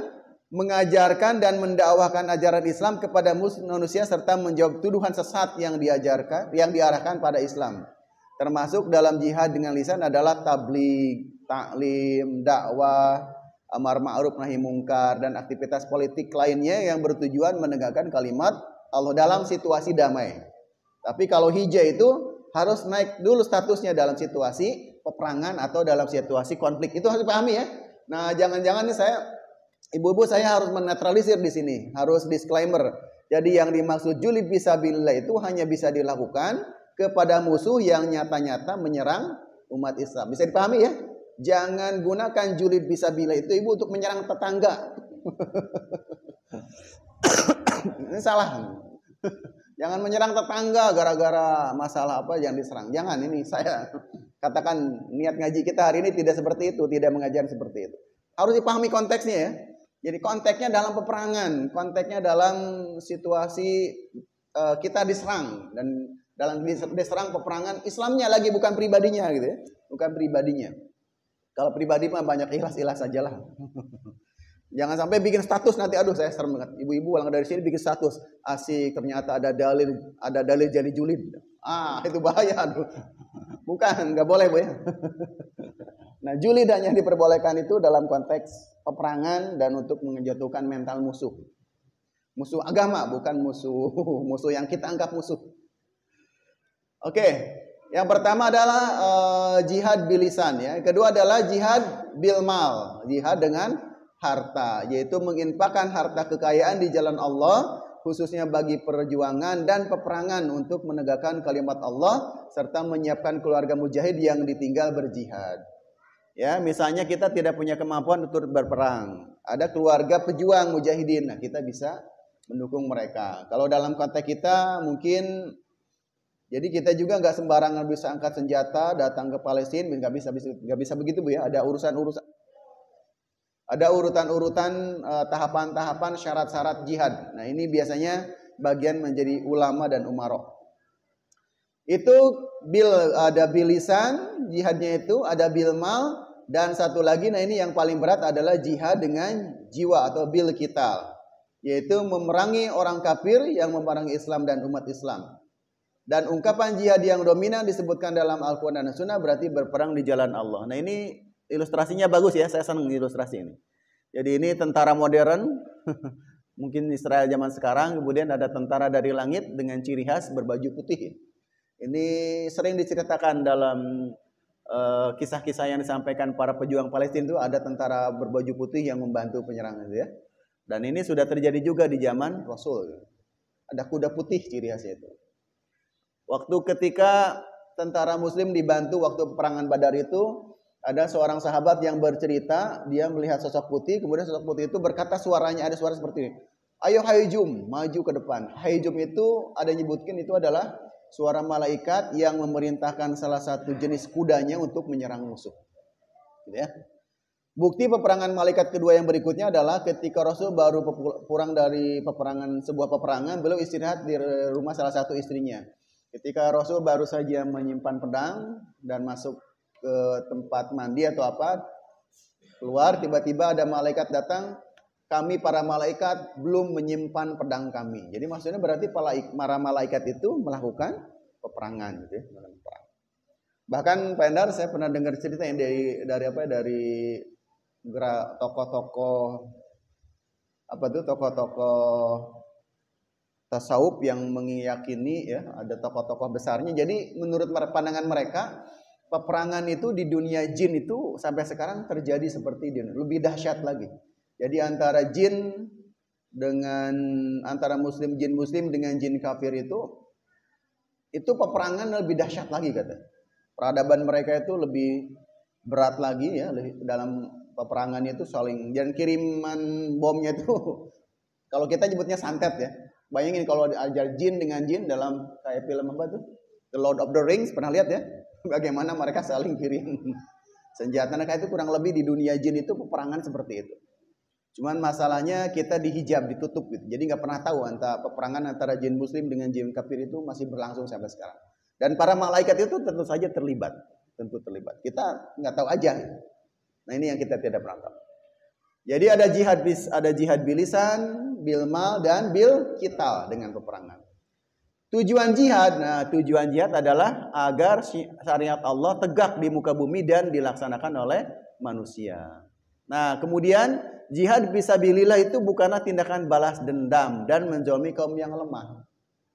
mengajarkan dan mendakwahkan ajaran Islam kepada manusia serta menjawab tuduhan sesat yang diarahkan pada Islam. Termasuk dalam jihad dengan lisan adalah tabligh, taklim, dakwah, amar ma'ruf nahi mungkar, dan aktivitas politik lainnya yang bertujuan menegakkan kalimat Allah dalam situasi damai. Tapi kalau hijau itu harus naik dulu statusnya dalam situasi peperangan atau dalam situasi konflik. Itu harus dipahami ya. Nah, jangan-jangan nih ibu-ibu saya harus menetralisir di sini, harus disclaimer. Jadi yang dimaksud julid fisabilillah itu hanya bisa dilakukan kepada musuh yang nyata-nyata menyerang umat Islam. Bisa dipahami ya? Jangan gunakan julid fisabilillah itu ibu untuk menyerang tetangga. Ini salah. Jangan menyerang tetangga gara-gara masalah apa yang diserang. Jangan, ini saya katakan niat ngaji kita hari ini tidak seperti itu, tidak mengajar seperti itu. Harus dipahami konteksnya ya. Jadi konteksnya dalam peperangan, konteksnya dalam situasi kita diserang, dan dalam diserang peperangan Islamnya lagi, bukan pribadinya gitu ya. Bukan pribadinya. Kalau pribadi mah banyak ikhlas-ikhlas sajalah. Jangan sampai bikin status nanti, aduh saya serem banget. Ibu-ibu pulang dari sini bikin status, asik ternyata ada dalil jadi julid. Itu bahaya aduh. Bukan, nggak boleh Bu ya. Nah, julid hanya diperbolehkan itu dalam konteks peperangan dan untuk menjatuhkan mental musuh. Musuh agama, bukan musuh yang kita anggap musuh. Oke. Yang pertama adalah jihad bilisan ya. Kedua adalah jihad bil mal, jihad dengan harta, yaitu menginfakkan harta kekayaan di jalan Allah, khususnya bagi perjuangan dan peperangan untuk menegakkan kalimat Allah serta menyiapkan keluarga mujahid yang ditinggal berjihad. Ya, misalnya kita tidak punya kemampuan untuk berperang, ada keluarga pejuang mujahidin, nah kita bisa mendukung mereka. Kalau dalam konteks kita mungkin, jadi kita juga nggak sembarangan bisa angkat senjata datang ke Palestina, nggak bisa begitu Bu ya. Ada urutan-urutan tahapan-tahapan syarat-syarat jihad. Nah, ini biasanya bagian menjadi ulama dan umaroh. Itu ada bilisan, jihadnya itu ada bil mal, dan satu lagi, nah ini yang paling berat adalah jihad dengan jiwa atau bil qital, yaitu memerangi orang kafir yang memerangi Islam dan umat Islam. Dan ungkapan jihad yang dominan disebutkan dalam Al-Quran dan Sunnah berarti berperang di jalan Allah. Nah, ini ilustrasinya bagus ya, saya senang ilustrasi ini. Jadi ini tentara modern, mungkin Israel zaman sekarang, kemudian ada tentara dari langit dengan ciri khas berbaju putih. Ini sering diceritakan dalam kisah-kisah yang disampaikan para pejuang Palestina, itu ada tentara berbaju putih yang membantu penyerangan ya. Dan ini sudah terjadi juga di zaman Rasul. Ada kuda putih ciri khasnya itu. Waktu ketika tentara muslim dibantu waktu peperangan Badar itu, ada seorang sahabat yang bercerita, dia melihat sosok putih, kemudian sosok putih itu berkata, suaranya ada suara seperti ini. Ayo hayjum, maju ke depan. Hayjum itu ada nyebutkan itu adalah suara malaikat yang memerintahkan salah satu jenis kudanya untuk menyerang musuh. Gitu ya. Bukti peperangan malaikat kedua yang berikutnya adalah ketika Rasul baru pulang dari sebuah peperangan, beliau istirahat di rumah salah satu istrinya. Ketika Rasul baru saja menyimpan pedang dan masuk ke tempat mandi atau apa, keluar tiba-tiba ada malaikat datang, kami para malaikat belum menyimpan pedang kami. Jadi maksudnya berarti para malaikat itu melakukan peperangan gitu ya. Bahkan Pak Endar, saya pernah dengar cerita yang dari tokoh-tokoh tasawuf yang meyakini ya, ada tokoh-tokoh besarnya. Jadi menurut pandangan mereka, peperangan itu di dunia jin itu sampai sekarang terjadi seperti ini, lebih dahsyat lagi. Jadi antara muslim jin muslim dengan jin kafir itu peperangan lebih dahsyat lagi kata. Peradaban mereka itu lebih berat lagi ya, dalam peperangannya itu saling, dan kiriman bomnya itu kalau kita nyebutnya santet ya. Bayangin kalau ajar jin dengan jin dalam kayak film apa tuh? The Lord of the Rings, pernah lihat ya? Bagaimana mereka saling kirim senjata. Nah, itu kurang lebih di dunia jin itu peperangan seperti itu. Cuman masalahnya kita dihijab, ditutup gitu. Jadi nggak pernah tahu peperangan antara jin muslim dengan jin kafir itu masih berlangsung sampai sekarang. Dan para malaikat itu tentu saja terlibat. Kita nggak tahu aja. Nah, ini yang kita tidak pernah tahu. Jadi ada jihad bilisan, bil mal, dan bil qital dengan peperangan. Tujuan jihad adalah agar syariat Allah tegak di muka bumi dan dilaksanakan oleh manusia. Nah, kemudian jihad fisabilillah itu bukanlah tindakan balas dendam dan menzalimi kaum yang lemah.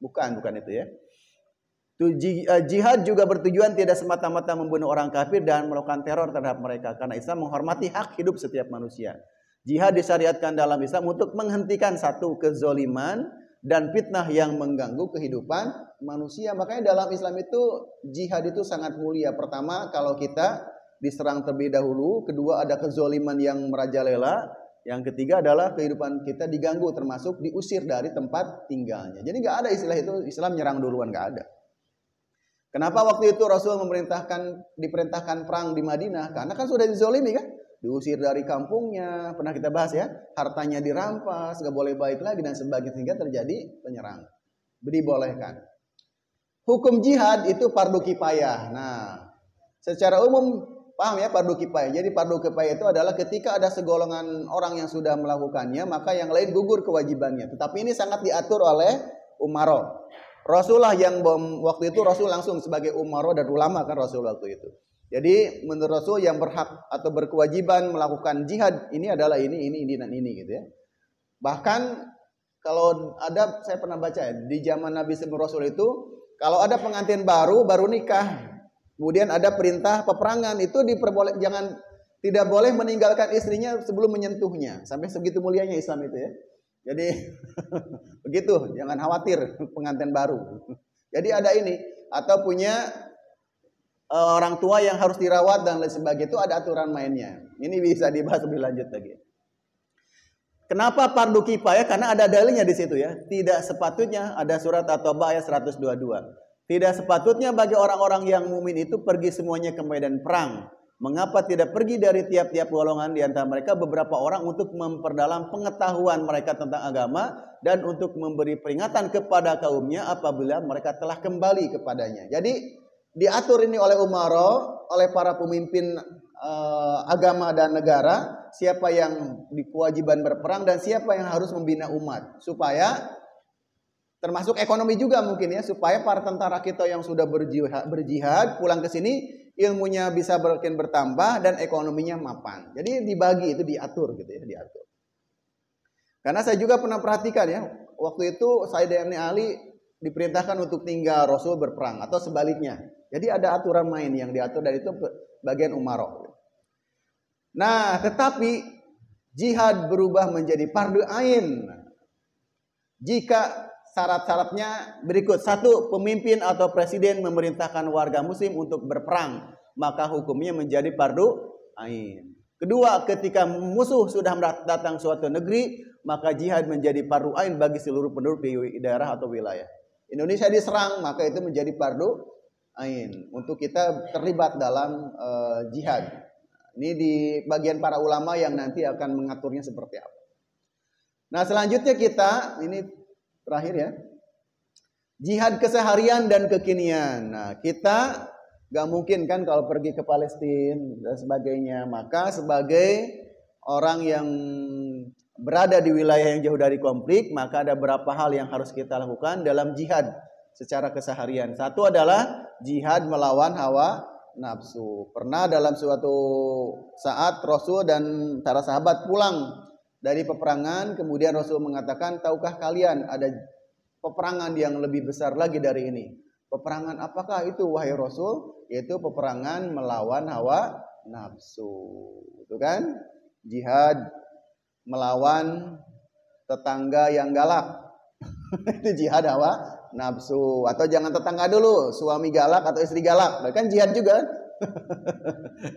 Bukan itu ya. Jihad juga bertujuan tidak semata-mata membunuh orang kafir dan melakukan teror terhadap mereka, karena Islam menghormati hak hidup setiap manusia. Jihad disyariatkan dalam Islam untuk menghentikan satu kezoliman dan fitnah yang mengganggu kehidupan manusia. Makanya dalam Islam itu jihad itu sangat mulia. Pertama, kalau kita diserang terlebih dahulu. Kedua, ada kezoliman yang merajalela. Yang ketiga adalah kehidupan kita diganggu, termasuk diusir dari tempat tinggalnya. Jadi nggak ada istilah itu Islam nyerang duluan, nggak ada. Kenapa waktu itu Rasul diperintahkan perang di Madinah? Karena kan sudah dizolimi kan, diusir dari kampungnya, pernah kita bahas ya, hartanya dirampas, nggak boleh baik lagi dan sebagainya, sehingga terjadi penyerangan. Dibolehkan. Hukum jihad itu fardu kifayah. Nah, secara umum paham ya fardu kifayah. Jadi fardu kifayah itu adalah ketika ada segolongan orang yang sudah melakukannya, maka yang lain gugur kewajibannya. Tetapi ini sangat diatur oleh umaro. Rasulullah yang waktu itu Rasul langsung sebagai umaro dan ulama kan Rasul waktu itu. Jadi menurut Rasul yang berhak atau berkewajiban melakukan jihad ini adalah ini dan ini gitu ya. Bahkan kalau ada, saya pernah baca ya, di zaman Nabi sebelum Rasul itu kalau ada pengantin baru nikah, kemudian ada perintah peperangan, itu tidak boleh meninggalkan istrinya sebelum menyentuhnya. Sampai segitu mulianya Islam itu ya. Jadi begitu, jangan khawatir pengantin baru. Jadi ada ini, atau punya orang tua yang harus dirawat dan lain sebagainya, itu ada aturan mainnya. Ini bisa dibahas lebih lanjut lagi. Kenapa fardu kifayah? Karena ada dalilnya di situ ya. Tidak sepatutnya, ada surat At-Taubah ayat 122. Tidak sepatutnya bagi orang-orang yang mukmin itu pergi semuanya ke medan perang. Mengapa tidak pergi dari tiap-tiap golongan di antara mereka beberapa orang untuk memperdalam pengetahuan mereka tentang agama dan untuk memberi peringatan kepada kaumnya apabila mereka telah kembali kepadanya. Jadi diatur ini oleh umaro, oleh para pemimpin agama dan negara, siapa yang dikewajiban berperang dan siapa yang harus membina umat, supaya termasuk ekonomi juga mungkin ya, supaya para tentara kita yang sudah berjihad pulang ke sini ilmunya bisa bertambah dan ekonominya mapan. Jadi dibagi, itu diatur gitu ya, diatur. Karena saya juga pernah perhatikan ya, waktu itu Sayyidina Ali diperintahkan untuk tinggal Rasul berperang atau sebaliknya. Jadi ada aturan main yang diatur dan itu bagian umaro. Nah, tetapi jihad berubah menjadi fardu ain jika syarat-syaratnya berikut. Satu, pemimpin atau presiden memerintahkan warga muslim untuk berperang, maka hukumnya menjadi fardu ain. Kedua, ketika musuh sudah datang suatu negeri, maka jihad menjadi fardu ain bagi seluruh penduduk di daerah atau wilayah. Indonesia diserang, maka itu menjadi fardu ain untuk kita terlibat dalam jihad. Ini di bagian para ulama yang nanti akan mengaturnya seperti apa. Nah, selanjutnya kita ini terakhir ya, jihad keseharian dan kekinian. Nah, kita gak mungkin kan kalau pergi ke Palestina dan sebagainya. Maka sebagai orang yang berada di wilayah yang jauh dari konflik, maka ada beberapa hal yang harus kita lakukan dalam jihad secara keseharian. Satu adalah jihad melawan hawa nafsu. Pernah dalam suatu saat Rasul dan para sahabat pulang dari peperangan, kemudian Rasul mengatakan, tahukah kalian ada peperangan yang lebih besar lagi dari ini? Peperangan apakah itu wahai Rasul? Yaitu peperangan melawan hawa nafsu. Itu kan? Jihad melawan tetangga yang galak. Itu jihad hawa nafsu. Atau jangan tetangga dulu, suami galak atau istri galak. Kan jihad juga.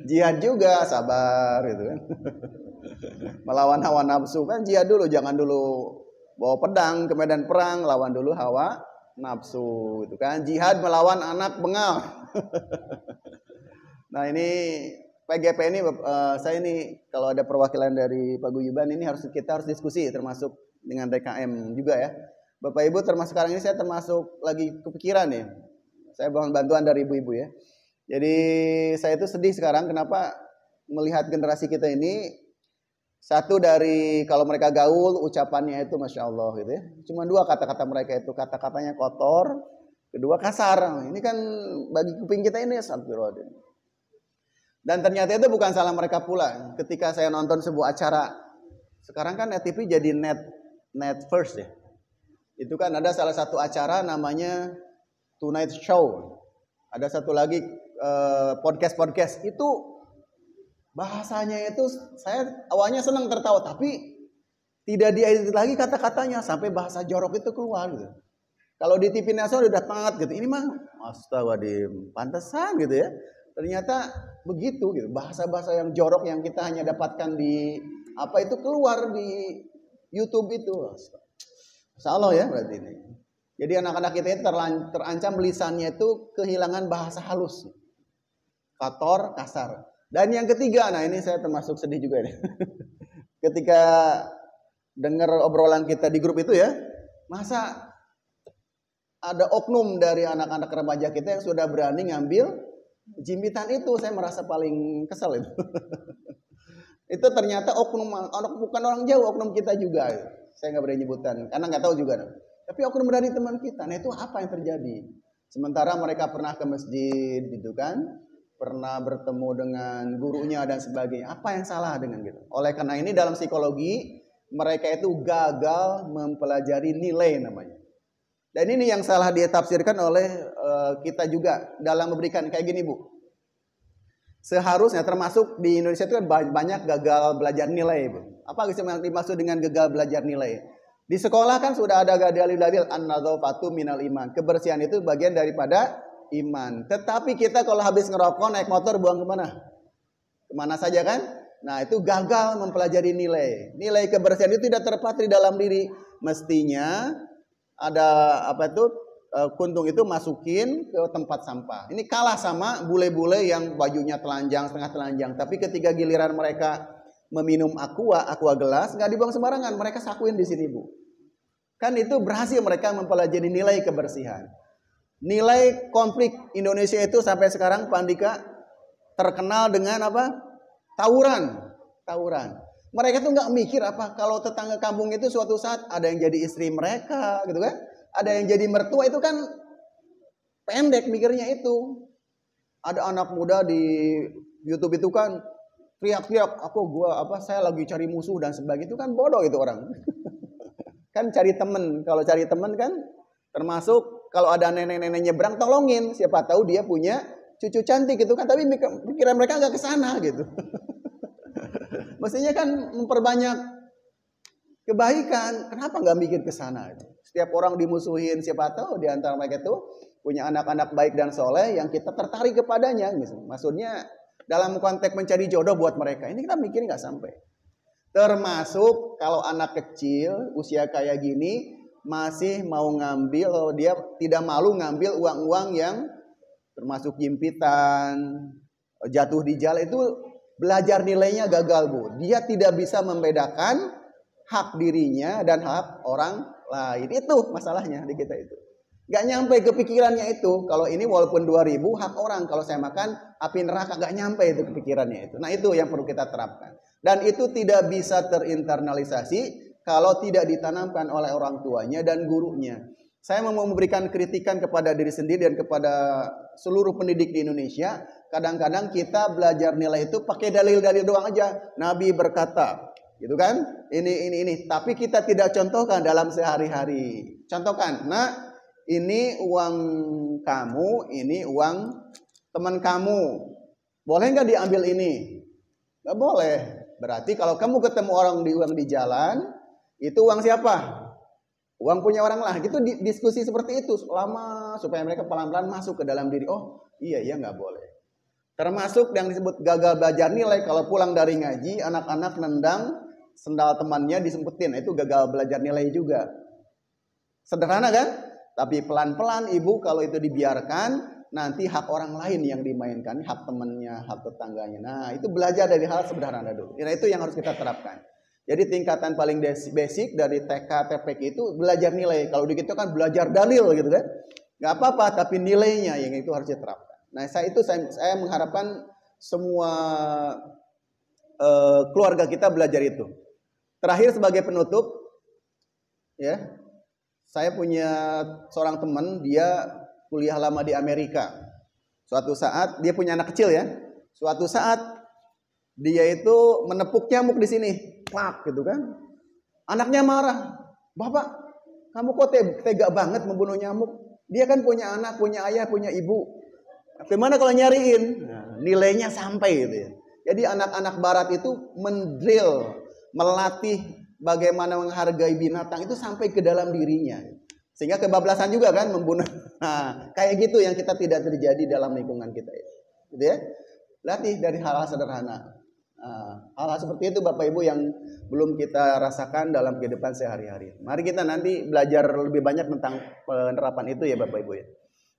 Jihad juga, sabar gitu kan. Melawan hawa nafsu kan jihad dulu, jangan dulu bawa pedang ke medan perang, lawan dulu hawa nafsu itu kan. Jihad melawan anak bengal. Nah, ini PGP ini saya ini kalau ada perwakilan dari Pak Guyuban ini kita harus diskusi, termasuk dengan DKM juga ya. Bapak Ibu, termasuk sekarang ini saya termasuk lagi kepikiran ya. Saya mohon bantuan dari ibu-ibu ya. Jadi saya itu sedih sekarang kenapa melihat generasi kita ini Satu dari kalau mereka gaul ucapannya itu Masya Allah gitu ya. Cuma 2 kata-kata mereka itu, kata-katanya kotor, kedua kasar. Ini kan bagi kuping kita ini astagfirullahaladzim. Dan ternyata itu bukan salah mereka pula. Ketika saya nonton sebuah acara, sekarang kan TV jadi net first ya. Itu kan ada salah satu acara namanya Tonight Show. Ada satu lagi podcast itu bahasanya itu saya awalnya senang tertawa, tapi tidak diedit lagi kata-katanya sampai bahasa jorok itu keluar gitu. Kalau di TV nasional udah banget gitu. Ini mah astagfirullahaladzim, pantesan gitu ya. Ternyata begitu gitu. Bahasa-bahasa yang jorok yang kita hanya dapatkan di apa itu keluar di YouTube itu. Insyaallah ya berarti ini. Jadi anak-anak kita ini terancam lisannya itu kehilangan bahasa halus. Kotor, kasar. Dan yang ketiga, nah ini saya termasuk sedih juga nih. Ketika dengar obrolan kita di grup itu ya, masa ada oknum dari anak-anak remaja kita yang sudah berani ngambil jimpitan itu, saya merasa paling kesel itu. Itu ternyata oknum, bukan orang jauh, oknum kita juga. Saya nggak berani nyebutan, karena nggak tahu juga. Tapi oknum dari teman kita, nah itu apa yang terjadi? Sementara mereka pernah ke masjid gitu kan, pernah bertemu dengan gurunya dan sebagainya. Apa yang salah dengan gitu? Oleh karena ini dalam psikologi, mereka itu gagal mempelajari nilai namanya. Dan ini yang salah ditafsirkan oleh kita juga dalam memberikan kayak gini Bu. Seharusnya termasuk di Indonesia itu kan banyak gagal belajar nilai Bu. Apa yang dimaksud dengan gagal belajar nilai? Di sekolah kan sudah ada dalil-dalil an-nadzafatu minal iman. Kebersihan itu bagian daripada iman. Tetapi kita kalau habis ngerokok naik motor buang kemana? Kemana saja kan? Nah itu gagal mempelajari nilai. Nilai kebersihan itu tidak terpatri dalam diri. Mestinya ada apa itu kuntung itu masukin ke tempat sampah. Ini kalah sama bule-bule yang bajunya telanjang, setengah telanjang. Tapi ketika giliran mereka meminum aqua gelas, nggak dibuang sembarangan. Mereka sakuin di sini Bu. Kan itu berhasil mereka mempelajari nilai kebersihan. Nilai konflik Indonesia itu sampai sekarang Pak Andika terkenal dengan apa? Tawuran. Mereka tuh nggak mikir apa kalau tetangga kampung itu suatu saat ada yang jadi istri mereka, gitu kan? Ada yang jadi mertua, itu kan pendek mikirnya itu. Ada anak muda di YouTube itu kan teriak-teriak, saya lagi cari musuh dan sebagainya, itu kan bodoh itu orang. Kan cari temen, kalau cari temen kan termasuk kalau ada nenek-nenek nyebrang tolongin, siapa tahu dia punya cucu cantik gitu kan, tapi pikiran mereka nggak ke sana gitu. Mestinya kan memperbanyak kebaikan, kenapa nggak mikir ke sana? Setiap orang dimusuhin, siapa tahu di antara mereka itu punya anak-anak baik dan soleh yang kita tertarik kepadanya. Maksudnya dalam konteks mencari jodoh buat mereka, ini kita mikir nggak sampai. Termasuk kalau anak kecil usia kayak gini masih mau ngambil, dia tidak malu ngambil uang-uang yang termasuk jimpitan, jatuh di jalan, itu belajar nilainya gagal Bu. Dia tidak bisa membedakan hak dirinya dan hak orang lain. Itu masalahnya di kita itu. Gak nyampe kepikirannya itu. Kalau ini walaupun 2000 hak orang. Kalau saya makan api neraka, gak nyampe itu kepikirannya itu. Nah itu yang perlu kita terapkan. Dan itu tidak bisa terinternalisasi kalau tidak ditanamkan oleh orang tuanya dan gurunya. Saya mau memberikan kritikan kepada diri sendiri dan kepada seluruh pendidik di Indonesia. Kadang-kadang kita belajar nilai itu pakai dalil-dalil doang aja. Nabi berkata, gitu kan? Ini. Tapi kita tidak contohkan dalam sehari-hari. Contohkan, nah ini uang kamu, ini uang teman kamu. Boleh nggak diambil ini? Nggak boleh. Berarti kalau kamu ketemu orang uang di jalan, itu uang siapa? Uang punya orang lah. Gitu diskusi seperti itu lama supaya mereka pelan-pelan masuk ke dalam diri. Oh iya nggak boleh. Termasuk yang disebut gagal belajar nilai. Kalau pulang dari ngaji, anak-anak nendang sendal temannya disempetin. Itu gagal belajar nilai juga. Sederhana kan? Tapi pelan-pelan ibu kalau itu dibiarkan, nanti hak orang lain yang dimainkan. Hak temannya, hak tetangganya. Nah itu belajar dari hal sederhana dulu. Nah itu yang harus kita terapkan. Jadi tingkatan paling basic dari TK, TPK itu belajar nilai. Kalau begitu kan belajar dalil gitu kan. Gak apa-apa, tapi nilainya yang itu harus diterapkan. Nah saya mengharapkan semua keluarga kita belajar itu. Terakhir sebagai penutup, ya, saya punya seorang teman, dia kuliah lama di Amerika. Suatu saat dia punya anak kecil ya. Suatu saat dia itu menepuk nyamuk di sini, plak gitu kan. Anaknya marah, "Bapak, kamu kok tega banget membunuh nyamuk? Dia kan punya anak, punya ayah, punya ibu. Bagaimana kalau nyariin?" Nah, nilainya sampai gitu ya. Jadi anak-anak barat itu mendrill, melatih bagaimana menghargai binatang itu sampai ke dalam dirinya. Sehingga kebablasan juga kan membunuh. Nah, kayak gitu yang kita tidak terjadi dalam lingkungan kita ya. Gitu ya. Latih dari hal-hal sederhana. Hal-hal seperti itu Bapak Ibu yang belum kita rasakan dalam kehidupan sehari-hari. Mari kita nanti belajar lebih banyak tentang penerapan itu ya Bapak Ibu ya.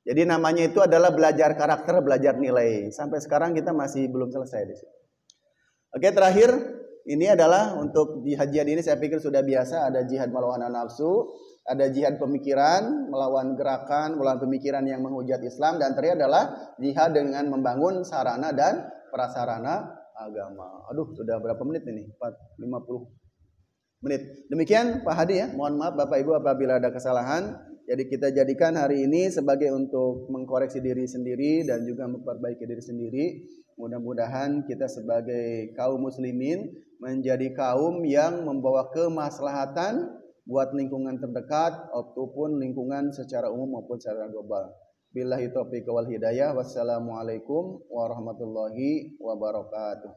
Jadi namanya itu adalah belajar karakter, belajar nilai. Sampai sekarang kita masih belum selesai di situ. Oke, terakhir ini adalah untuk jihad ini saya pikir sudah biasa, ada jihad melawan nafsu, ada jihad pemikiran, melawan gerakan, melawan pemikiran yang menghujat Islam, dan terakhir adalah jihad dengan membangun sarana dan prasarana agama. Aduh, sudah berapa menit ini? 50 menit. Demikian Pak Hadi ya. Mohon maaf Bapak Ibu apabila ada kesalahan. Jadi kita jadikan hari ini sebagai untuk mengkoreksi diri sendiri dan juga memperbaiki diri sendiri. Mudah-mudahan kita sebagai kaum muslimin menjadi kaum yang membawa kemaslahatan buat lingkungan terdekat ataupun lingkungan secara umum maupun secara global. Billahi taufiq wal hidayah. Wassalamualaikum warahmatullahi wabarakatuh.